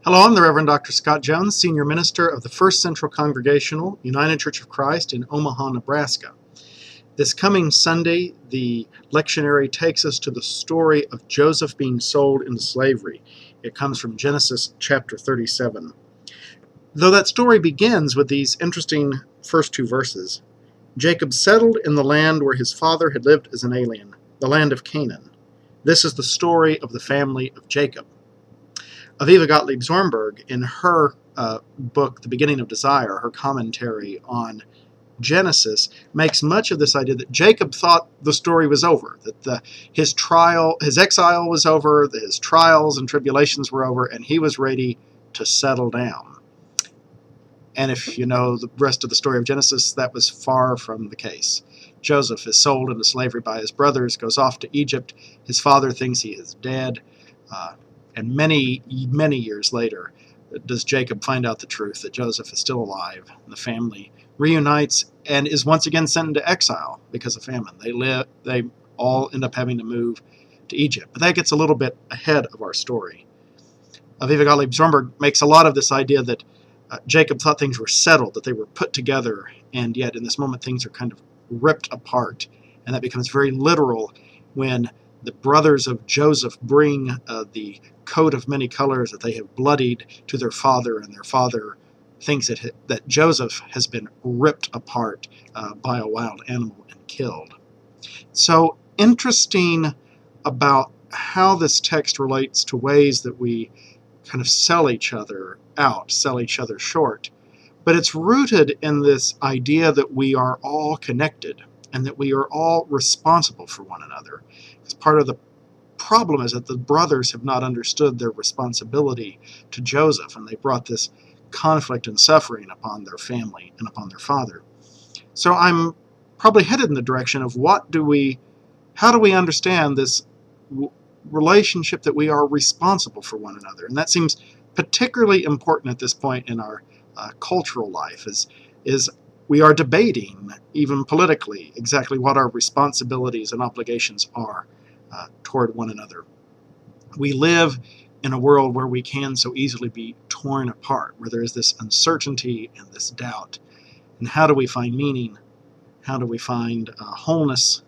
Hello, I'm the Reverend Dr. Scott Jones, Senior Minister of the First Central Congregational United Church of Christ in Omaha, Nebraska. This coming Sunday, the lectionary takes us to the story of Joseph being sold into slavery. It comes from Genesis chapter 37. Though that story begins with these interesting first two verses, Jacob settled in the land where his father had lived as an alien, the land of Canaan. This is the story of the family of Jacob. Aviva Gottlieb Zornberg, in her book, The Beginning of Desire, her commentary on Genesis, makes much of this idea that Jacob thought the story was over, that his exile was over, that his trials and tribulations were over, and he was ready to settle down. And if you know the rest of the story of Genesis, that was far from the case. Joseph is sold into slavery by his brothers, goes off to Egypt. His father thinks he is dead. And many, many years later, does Jacob find out the truth that Joseph is still alive. And the family reunites and is once again sent into exile because of famine. They all end up having to move to Egypt. But that gets a little bit ahead of our story. Aviva Gottlieb Zornberg makes a lot of this idea that Jacob thought things were settled, that they were put together, and yet in this moment things are kind of ripped apart. And that becomes very literal when the brothers of Joseph bring the coat of many colors that they have bloodied to their father, and their father thinks that Joseph has been ripped apart by a wild animal and killed. So interesting about how this text relates to ways that we kind of sell each other out, sell each other short. But it's rooted in this idea that we are all connected and that we are all responsible for one another. It's part of the problem is that the brothers have not understood their responsibility to Joseph, and they brought this conflict and suffering upon their family and upon their father. So I'm probably headed in the direction of how do we understand this relationship that we are responsible for one another? And that seems particularly important at this point in our cultural life, is we are debating, even politically, exactly what our responsibilities and obligations are toward one another. We live in a world where we can so easily be torn apart, where there is this uncertainty and this doubt. And how do we find meaning? How do we find wholeness?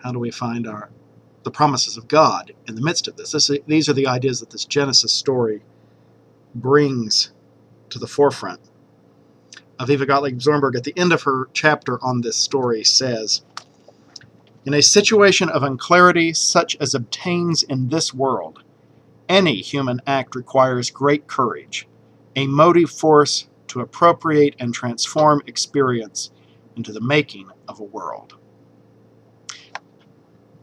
How do we find the promises of God in the midst of this? These are the ideas that this Genesis story brings to the forefront. Aviva Gottlieb Zornberg, at the end of her chapter on this story, says, "In a situation of unclarity such as obtains in this world, any human act requires great courage, a motive force to appropriate and transform experience into the making of a world."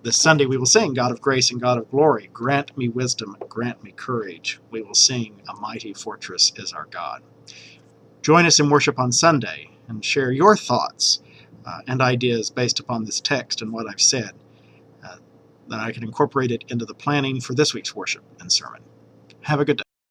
This Sunday we will sing, "God of grace and God of glory, grant me wisdom, grant me courage." We will sing, "A mighty fortress is our God." Join us in worship on Sunday and share your thoughts and ideas based upon this text and what I've said. Then I can incorporate it into the planning for this week's worship and sermon. Have a good day.